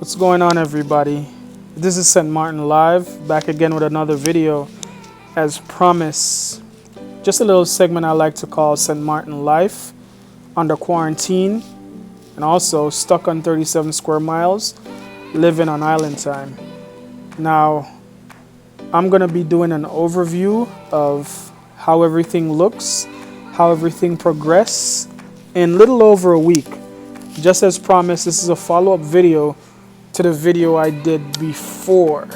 What's going on, everybody? This is Sint Maarten Live, back again with another video. As promised, just a little segment I like to call Sint Maarten Life, under quarantine, and also stuck on 37 square miles, living on island time. Now, I'm going to be doing an overview of how everything looks, how everything progressed in little over a week. Just as promised, this is a follow-up video to the video I did before.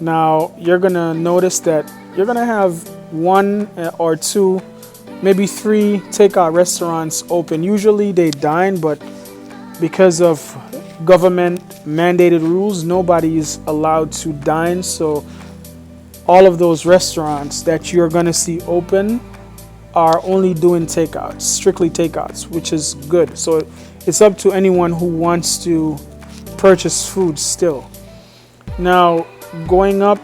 Now, you're going to notice that you're going to have one or two, maybe three takeout restaurants open. Usually they dine, but because of government mandated rules, nobody is allowed to dine. So all of those restaurants that you're going to see open are only doing takeouts, strictly takeouts, which is good. So it's up to anyone who wants to purchase food still. Now, going up,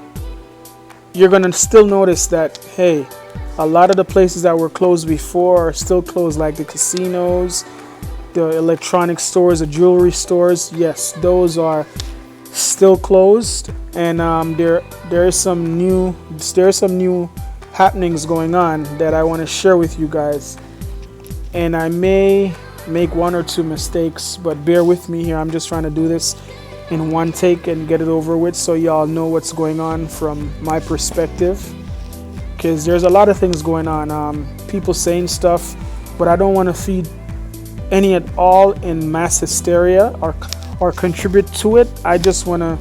you're going to still notice that, hey, a lot of the places that were closed before are still closed, like the casinos, the electronic stores, the jewelry stores. Yes, those are still closed, and there are some new happenings going on that I want to share with you guys. And I may make one or two mistakes, but bear with me here. I'm just trying to do this in one take and get it over with, so y'all know what's going on from my perspective, because there's a lot of things going on, people saying stuff, but I don't want to feed any at all in mass hysteria or contribute to it. I just want to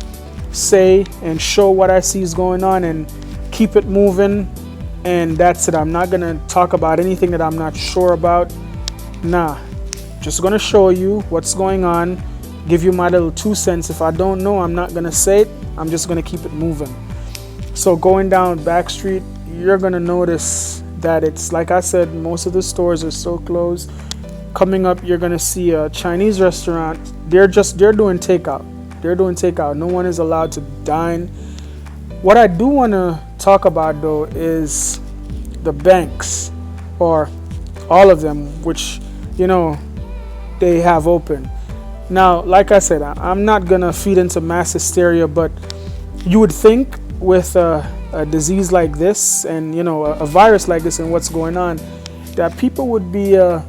say and show what I see is going on and keep it moving, and that's it. I'm not going to talk about anything that I'm not sure about. Nah, just going to show you what's going on, give you my little 2 cents. If I don't know, I'm not going to say it. I'm just going to keep it moving. So going down back street, you're going to notice that it's, like I said, most of the stores are still closed. Coming up, you're going to see a Chinese restaurant. They're doing takeout. They're doing takeout. No one is allowed to dine. What I do want to talk about, though, is the banks, or all of them, which, they have open. Now, like I said, I'm not going to feed into mass hysteria, but you would think with a disease like this and, a virus like this and what's going on, that people would be, a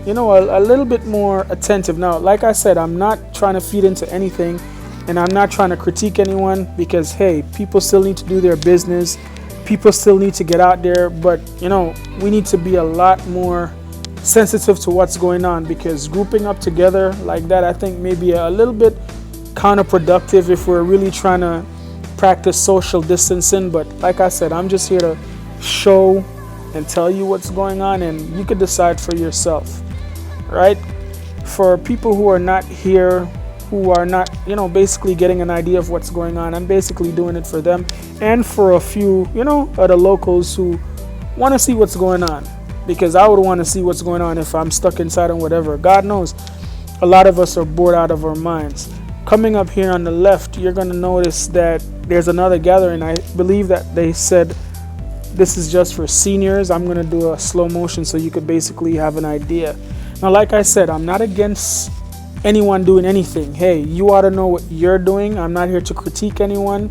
little bit more attentive. Now, like I said, I'm not trying to feed into anything, and I'm not trying to critique anyone, because, hey, people still need to do their business. People still need to get out there, but, we need to be a lot more sensitive to what's going on, because grouping up together like that, I think, may be a little bit counterproductive if we're really trying to practice social distancing. But like I said, I'm just here to show and tell you what's going on, and you could decide for yourself, right? For people who are not here, who are not, basically getting an idea of what's going on, I'm basically doing it for them, and for a few, other locals who want to see what's going on. Because I would want to see what's going on if I'm stuck inside and whatever. God knows, a lot of us are bored out of our minds. Coming up here on the left, you're going to notice that there's another gathering. I believe that they said this is just for seniors. I'm going to do a slow motion so you could basically have an idea. Now, like I said, I'm not against anyone doing anything. Hey, you ought to know what you're doing. I'm not here to critique anyone.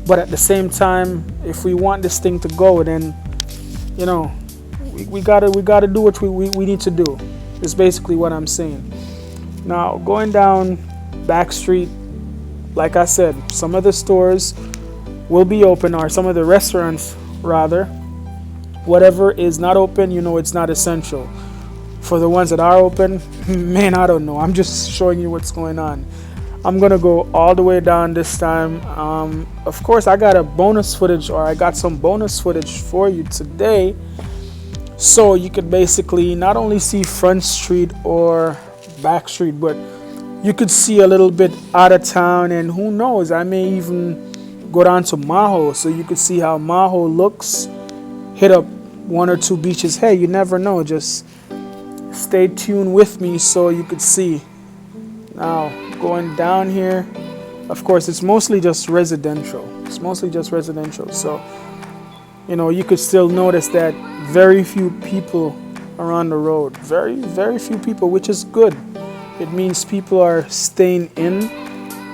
But at the same time, if we want this thing to go, then, we gotta do what we need to do. Is basically what I'm saying. Now, going down back street, like I said, some of the stores will be open, or some of the restaurants rather. Whatever is not open, it's not essential. For the ones that are open, man, I don't know. I'm just showing you what's going on. I'm gonna go all the way down this time. Of course, I got some bonus footage for you today. So you could basically not only see Front Street or Back Street, but you could see a little bit out of town, and who knows, I may even go down to Maho, so you could see how Maho looks, hit up one or two beaches. Hey, you never know, just stay tuned with me so you could see. Now, going down here, of course, it's mostly just residential. So, you could still notice that very few people are on the road. Very, very few people, which is good. It means people are staying in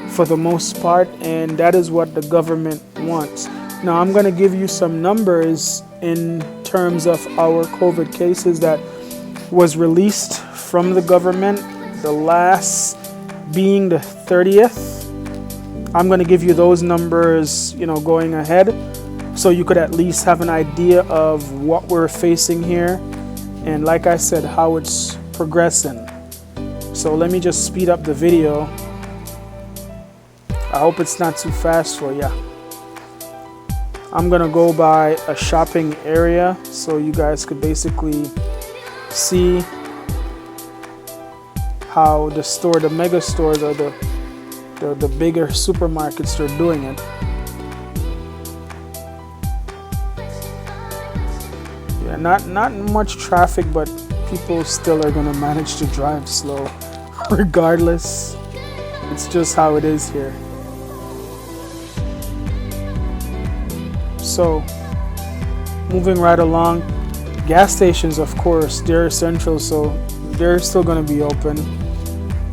for the most part, and that is what the government wants. Now I'm going to give you some numbers in terms of our COVID cases that was released from the government, the last being the 30th. I'm going to give you those numbers, going ahead, so you could at least have an idea of what we're facing here, and like I said, how it's progressing. So let me just speed up the video. I hope it's not too fast for you. I'm gonna go by a shopping area so you guys could basically see how the mega stores or the bigger supermarkets are doing it. Yeah, not much traffic, but people still are gonna manage to drive slow regardless. It's just how it is here. So moving right along, gas stations, of course, they're essential, so they're still going to be open.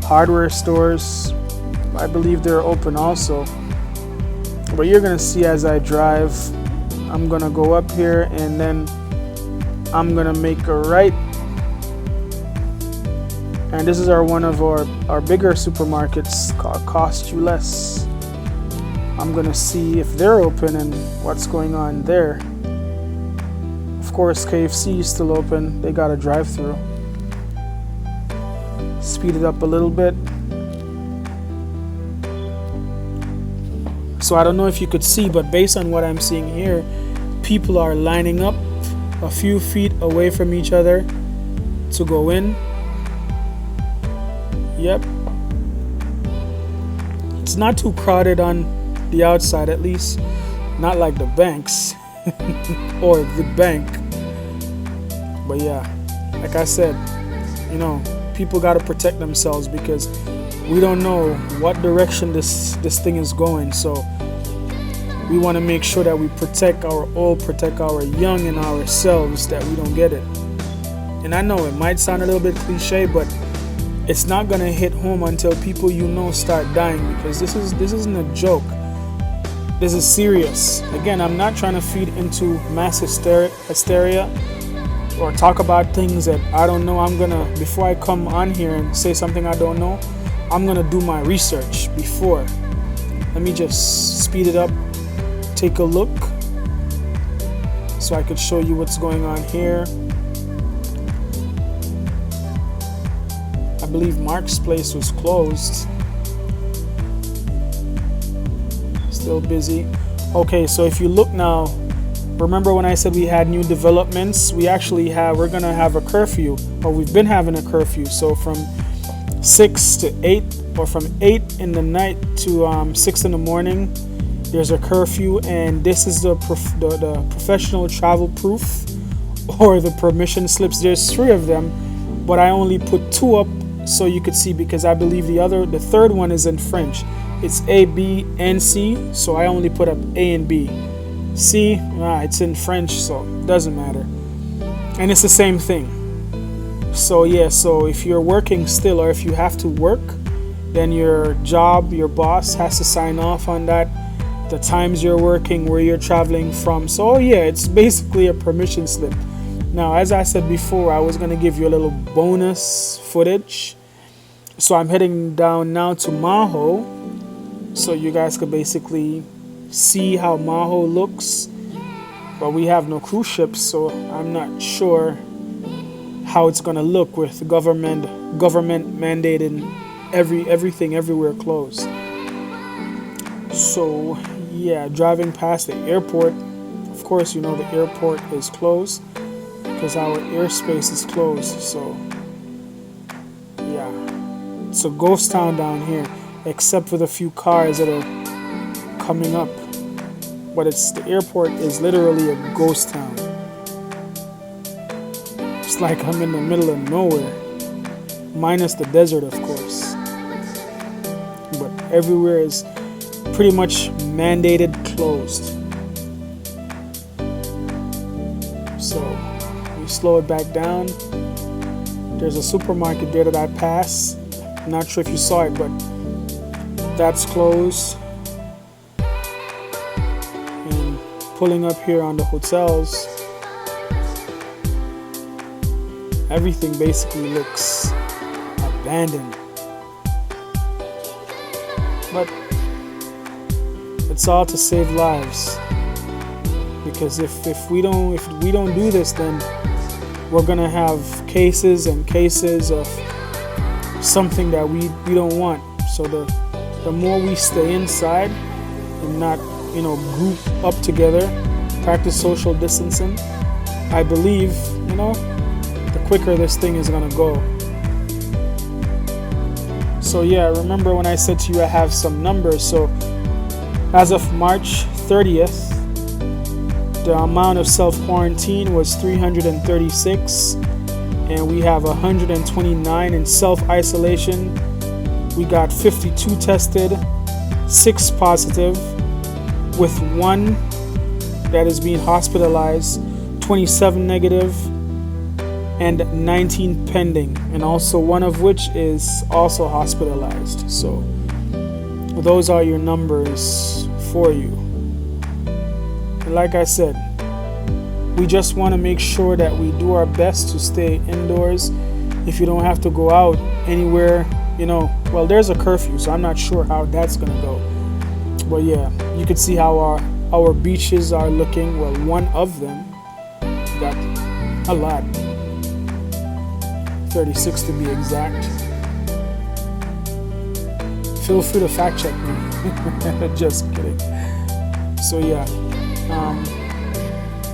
Hardware stores, I believe they're open also. But you're going to see as I drive, I'm going to go up here and then I'm going to make a right. And this is one of our bigger supermarkets called Cost You Less. I'm going to see if they're open and what's going on there. Of course, KFC is still open. They got a drive-through. Speed it up a little bit. So I don't know if you could see, but based on what I'm seeing here, people are lining up a few feet away from each other to go in. Yep. It's not too crowded on the outside, at least not like the banks or the bank. But yeah, like I said, people got to protect themselves because we don't know what direction this thing is going. So we want to make sure that we protect our old, protect our young, and ourselves, that we don't get it. And I know it might sound a little bit cliche, but it's not gonna hit home until people start dying, because this isn't a joke. This is serious. Again, I'm not trying to feed into mass hysteria or talk about things that I don't know. Before I come on here and say something I don't know, I'm gonna do my research before. Let me just speed it up, take a look, so I could show you what's going on here. I believe Mark's place was closed. Still busy. Okay, so if you look now, remember when I said we had new developments? We're gonna have a curfew, or we've been having a curfew. So from 6 to 8, or from 8 in the night to 6 in the morning, there's a curfew, and this is the professional travel proof, or the permission slips. There's 3 of them, but I only put 2 up so you could see, because I believe the third one is in French. It's A, B, and C, so I only put up A and B. C, it's in French, so it doesn't matter. And it's the same thing. So yeah, so if you're working still, or if you have to work, then your boss has to sign off on that, the times you're working, where you're traveling from. So yeah, it's basically a permission slip. Now, as I said before, I was going to give you a little bonus footage. So I'm heading down now to Maho, so you guys could basically see how Maho looks. But we have no cruise ships, so I'm not sure how it's going to look with government mandating everything everywhere closed. So yeah, driving past the airport. Of course, the airport is closed because our airspace is closed. So yeah, it's a ghost town down here, except for the few cars that are coming up. But the airport is literally a ghost town. It's like I'm in the middle of nowhere, minus the desert, of course. But everywhere is pretty much mandated closed. So we slow it back down. There's a supermarket there that I passed. I'm not sure if you saw it, but That's closed. And pulling up here on the hotels, everything basically looks abandoned. But it's all to save lives. Because if we don't do this, then we're gonna have cases and cases of something that we don't want. So the more we stay inside and not group up together, practice social distancing, I believe the quicker this thing is gonna go. So yeah, remember when I said to you I have some numbers. So as of March 30th, the amount of self-quarantine was 336, and we have 129 in self-isolation. We got 52 tested, 6 positive, with 1 that is being hospitalized, 27 negative, and 19 pending, and also 1 of which is also hospitalized. So those are your numbers for you. And like I said, we just want to make sure that we do our best to stay indoors. If you don't have to go out anywhere, well, there's a curfew, so I'm not sure how that's gonna go. But yeah, you can see how our beaches are looking. Well, one of them got a lot, 36 to be exact. Feel free to fact check me. Just kidding. So yeah,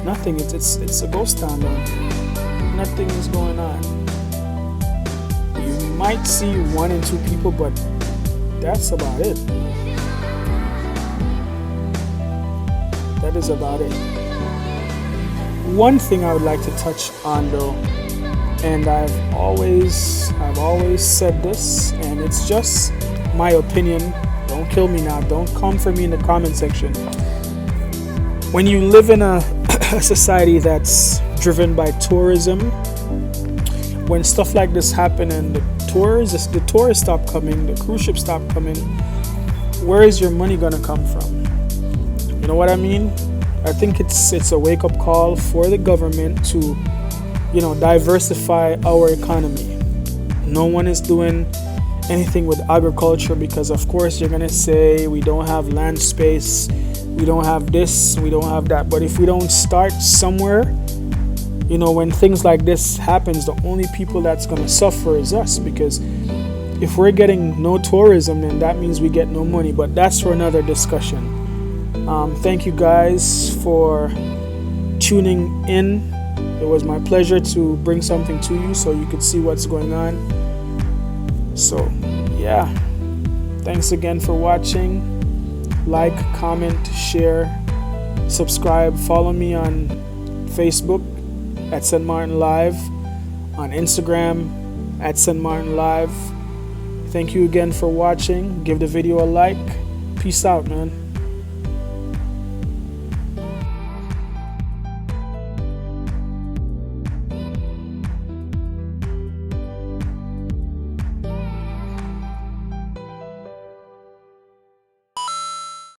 nothing. It's a ghost town down here. Nothing is going on. You might see 1 and 2 people, but that's about it. That is about it. One thing I would like to touch on though, and I've always said this, and it's just my opinion. Don't kill me now. Don't come for me in the comment section. When you live in a society that's driven by tourism, when stuff like this happen and the tourists stop coming, the cruise ships stop coming, where is your money gonna come from? You know what I mean? I think it's a wake-up call for the government to, diversify our economy. No one is doing anything with agriculture because, of course, you're gonna say we don't have land space, we don't have this, we don't have that. But if we don't start somewhere, when things like this happens, the only people that's gonna suffer is us, because if we're getting no tourism, then that means we get no money. But that's for another discussion. Thank you guys for tuning in. It was my pleasure to bring something to you so you could see what's going on. So yeah, thanks again for watching. Like, comment, share, subscribe, follow me on Facebook at Sint Maarten Live, on Instagram at Sint Maarten Live. Thank you again for watching. Give the video a like. Peace out, man.